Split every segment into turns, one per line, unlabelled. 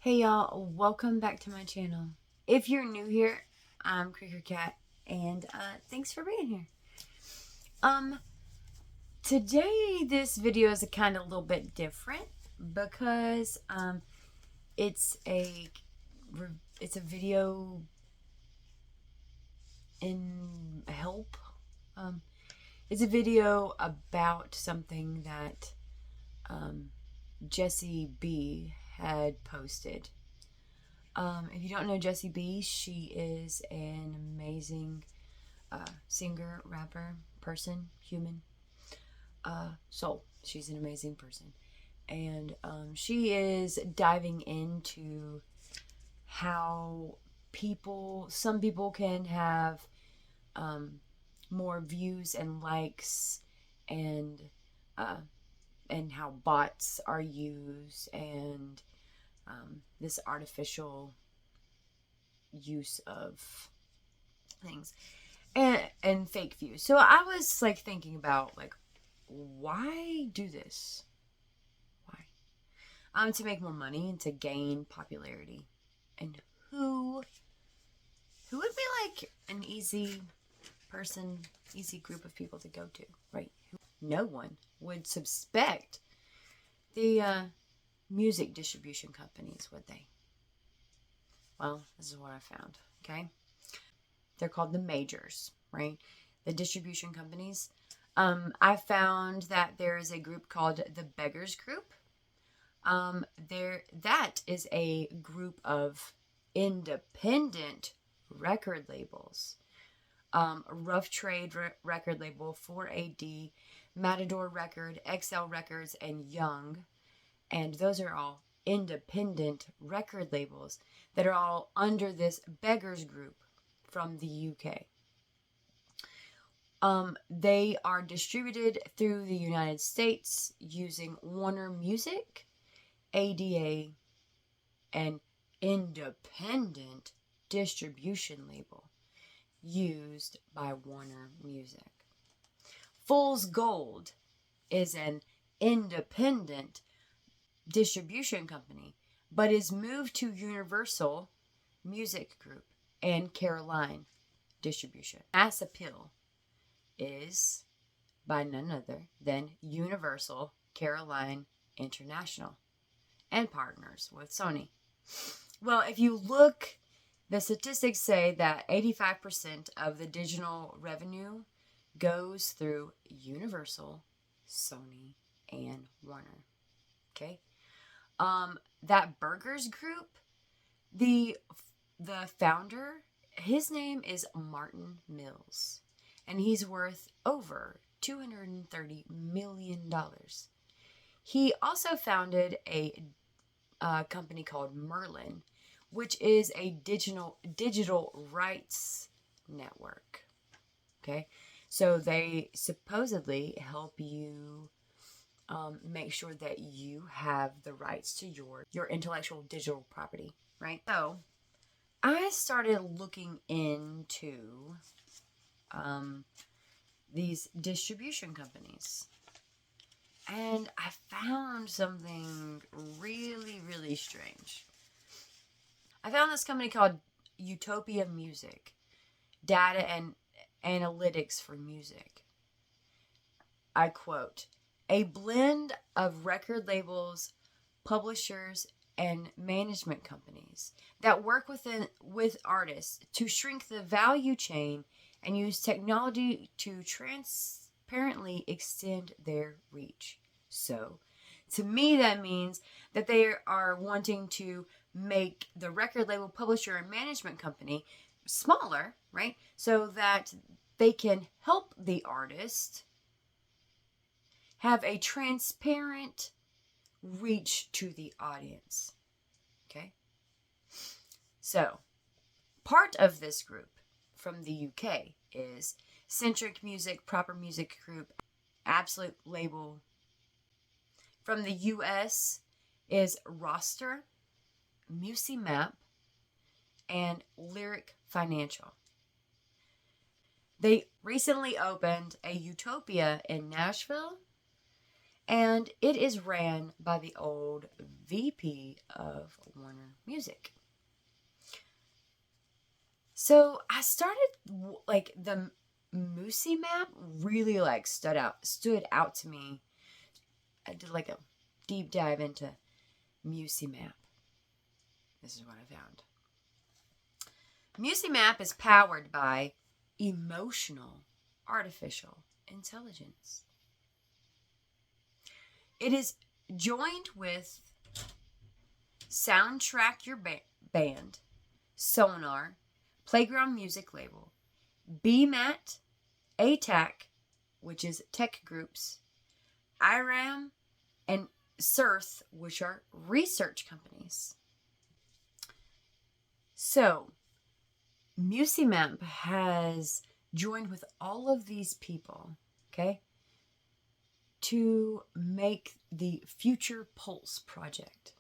Hey y'all, welcome back to my channel. If you're new here, I'm Creaker Cat, and thanks for being here. Today this video is a little bit different because it's a it's a video in help. Um, it's a video about something that Jessie B had posted. If you don't know Jessie B, she is an amazing singer, rapper, person, human, soul. She's an amazing person. And she is diving into how some people can have more views and likes, and uh, and how bots are used, and this artificial use of things and fake views. So I was like thinking about like, why do this? Why? To make more money and to gain popularity. And who would be like an easy person, easy group of people to go to, right? No one would suspect the music distribution companies, would they? Well, this is what I found. Okay, they're called the majors, right? The distribution companies. I found that there is a group called the Beggars Group. That is a group of independent record labels. Rough Trade record label, 4AD, Matador Record, XL Records, and Young. And those are all independent record labels that are all under this Beggars Group from the UK. They are distributed through the United States using Warner Music, ADA, and independent distribution label used by Warner Music. Fool's Gold is an independent distribution company, but is moved to Universal Music Group and Caroline Distribution. Mass Appeal is by none other than Universal Caroline International and partners with Sony. Well, if you look, the statistics say that 85% of the digital revenue goes through Universal, Sony, and Warner. Okay? That Burgers Group, the founder, his name is Martin Mills, and he's worth over $230 million. He also founded a company called Merlin, which is a digital rights network. Okay, so they supposedly help you make sure that you have the rights to your intellectual digital property, right? So I started looking into these distribution companies, and I found something really, really strange. I found this company called Utopia Music, data and analytics for music. I quote, a blend of record labels, publishers, and management companies that work with artists to shrink the value chain and use technology to transparently extend their reach. So, to me, that means that they are wanting to make the record label, publisher, and management company smaller, right? So that they can help the artist have a transparent reach to the audience. Okay? So, part of this group from the UK is Centric Music, Proper Music Group, Absolute Label. From the US is Roster, Musimap, and Lyric Financial. They recently opened a Utopia in Nashville, And it is ran by the old VP of Warner Music. So I started, like, the unsee map really, like, stood out to me. I did, like, a deep dive into unsee map. This is what I found. unsee map is powered by emotional artificial intelligence. It is joined with Soundtrack Your Band, Sonar, Playground Music Label, BMAT, ATAC, which is tech groups, IRAM, and CERT, which are research companies. So, unsee map has joined with all of these people, okay, to make the Future Pulse project,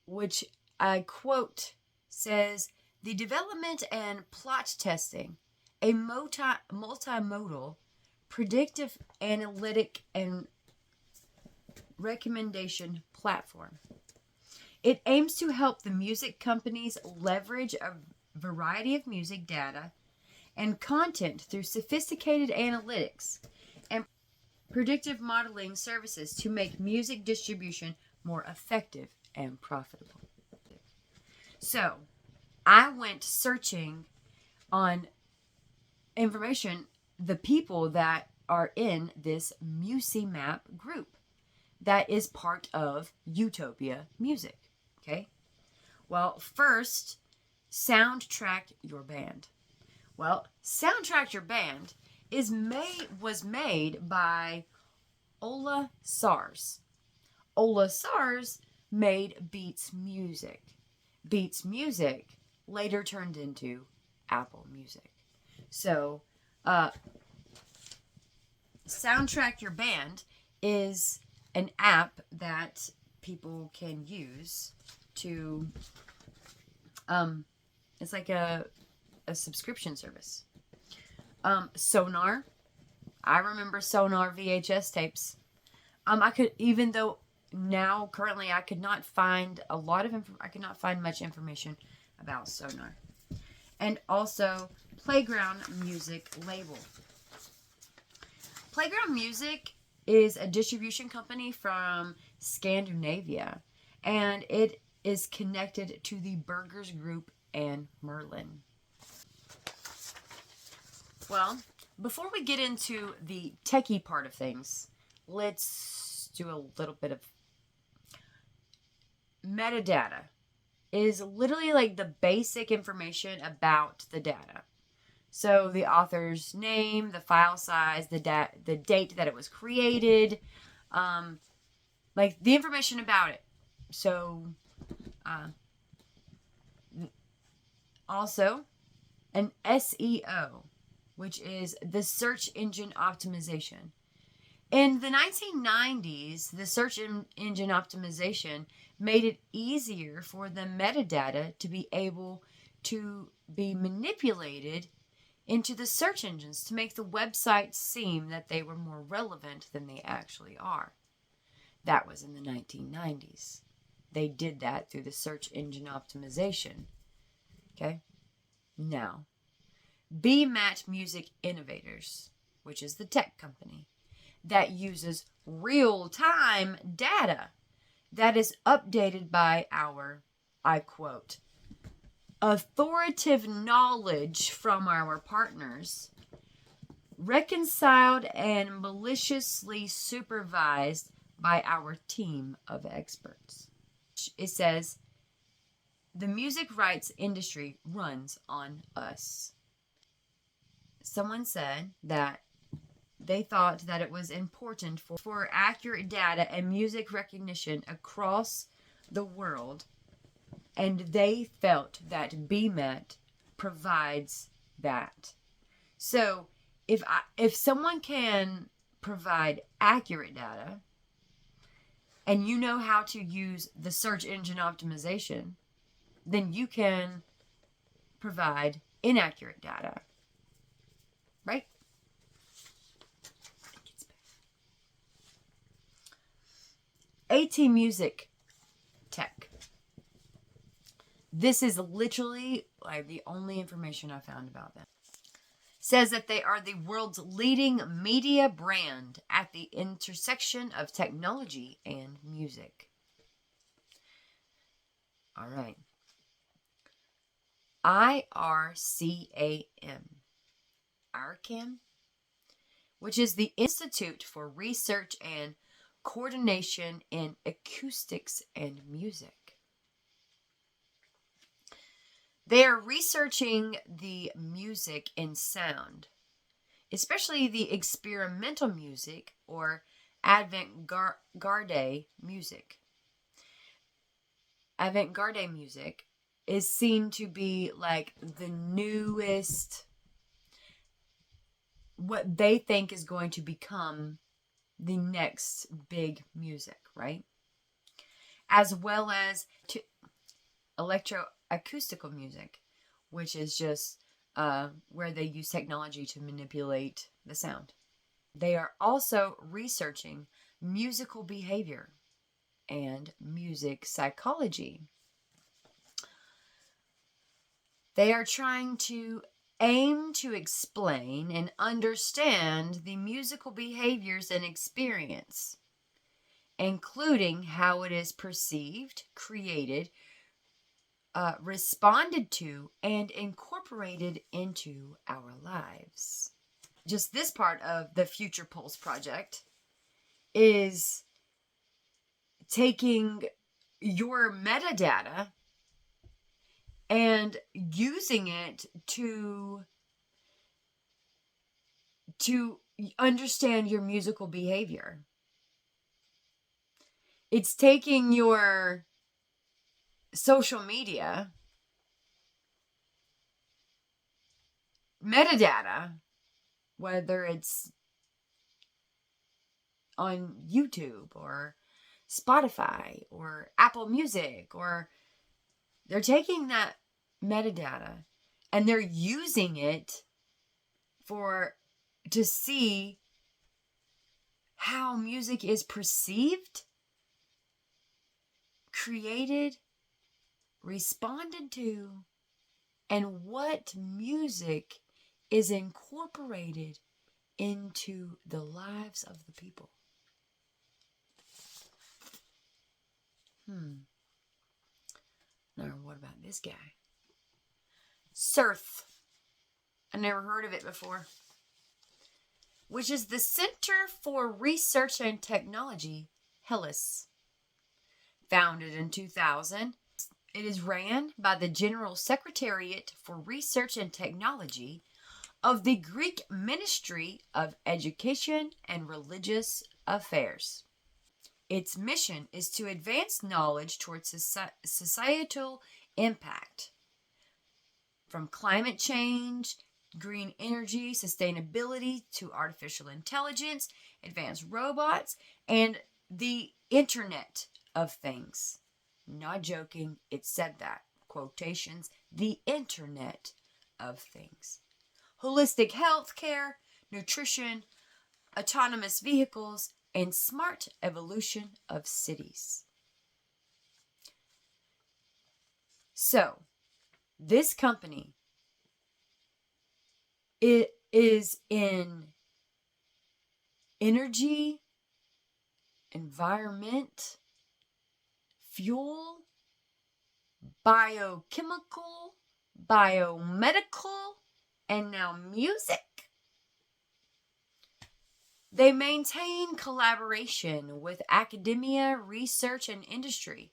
which I quote says, the development and plot testing, a multimodal, predictive analytic and recommendation platform. It aims to help the music companies leverage a variety of music data and content through sophisticated analytics and predictive modeling services to make music distribution more effective and profitable. So, I went searching on information, the people that are in this unsee map group that is part of Utopia Music. Okay? Well, first, Soundtrack Your Band. Well, Soundtrack Your Band was made by Ola Sars. Ola Sars made Beats Music. Beats Music later turned into Apple Music. So, Soundtrack Your Band is an app that people can use to, it's like a subscription service. Sonar. I remember Sonar VHS tapes. I could, even though now currently I could not find I could not find much information about Sonar. And also Playground Music Label. Playground Music is a distribution company from Scandinavia, and it is connected to the Burgers Group and Merlin. Well, before we get into the techie part of things, let's do a little bit of metadata. It is literally like the basic information about the data. So the author's name, the file size, the date that it was created, like the information about it. So, also an SEO, which is the search engine optimization. In the 1990s, the search engine optimization made it easier for the metadata to be able to be manipulated into the search engines to make the websites seem that they were more relevant than they actually are. That was in the 1990s. They did that through the search engine optimization. Okay? Now, BMAT Music Innovators, which is the tech company that uses real-time data that is updated by our, I quote, authoritative knowledge from our partners, reconciled and maliciously supervised by our team of experts. It says, the music rights industry runs on us. Someone said that they thought that it was important for accurate data and music recognition across the world, and they felt that BMAT provides that. So if someone can provide accurate data, and you know how to use the search engine optimization, then you can provide inaccurate data. Right? AT Music Tech. This is literally like the only information I found about them. Says that they are the world's leading media brand at the intersection of technology and music. All right. IRCAM, which is the Institute for Research and Coordination in Acoustics and Music. They are researching the music and sound, especially the experimental music or avant-garde music. Avant-garde music is seen to be like the newest, what they think is going to become the next big music, right? As well as to electroacoustical music, which is just where they use technology to manipulate the sound. They are also researching musical behavior and music psychology. They are trying to aim to explain and understand the musical behaviors and experience, including how it is perceived, created, responded to, and incorporated into our lives. Just this part of the Future Pulse project is taking your metadata and using it to understand your musical behavior. It's taking your social media metadata, whether it's on YouTube or Spotify or Apple Music, or they're taking that metadata and they're using it to see how music is perceived, created, responded to, and what music is incorporated into the lives of the people. Now, what about this guy? CERTH. I never heard of it before. Which is the Center for Research and Technology, HELIS. Founded in 2000, it is ran by the General Secretariat for Research and Technology of the Greek Ministry of Education and Religious Affairs. Its mission is to advance knowledge towards societal impact, from climate change, green energy, sustainability, to artificial intelligence, advanced robots, and the Internet of Things. Not joking, it said that. Quotations, the Internet of Things. Holistic health care, nutrition, autonomous vehicles, and smart evolution of cities. So, this company, it is in energy, environment, fuel, biochemical, biomedical, and now music. They maintain collaboration with academia, research, and industry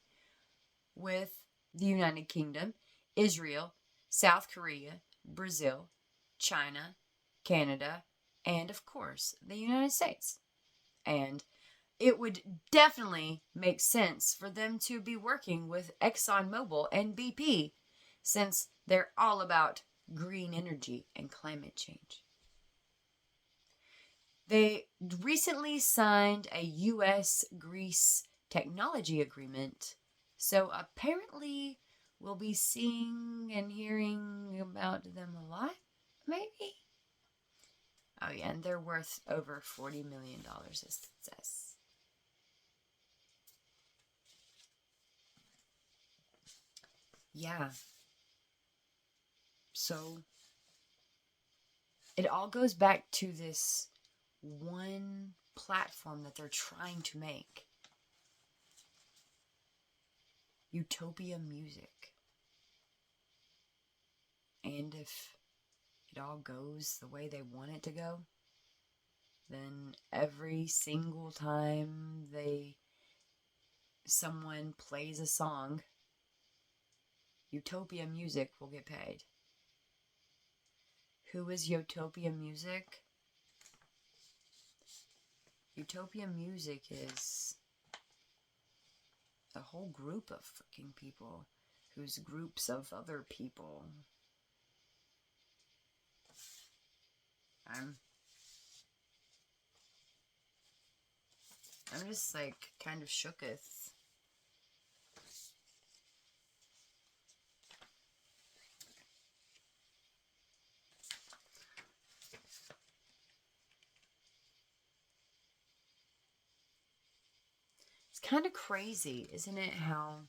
with the United Kingdom, Israel, South Korea, Brazil, China, Canada, and of course, the United States. And it would definitely make sense for them to be working with ExxonMobil and BP, since they're all about green energy and climate change. They recently signed a U.S.-Greece technology agreement, so apparently we'll be seeing and hearing about them a lot, maybe? Oh yeah, and they're worth over $40 million, it says. yeah. So it all goes back to this one platform that they're trying to make. Utopia music. And if it all goes the way they want it to go, then every single time someone plays a song, Utopia music will get paid. Who is Utopia music? Utopia music is a whole group of freaking people who's groups of other people. I'm just like kind of shooketh. It's kind of crazy, isn't it? How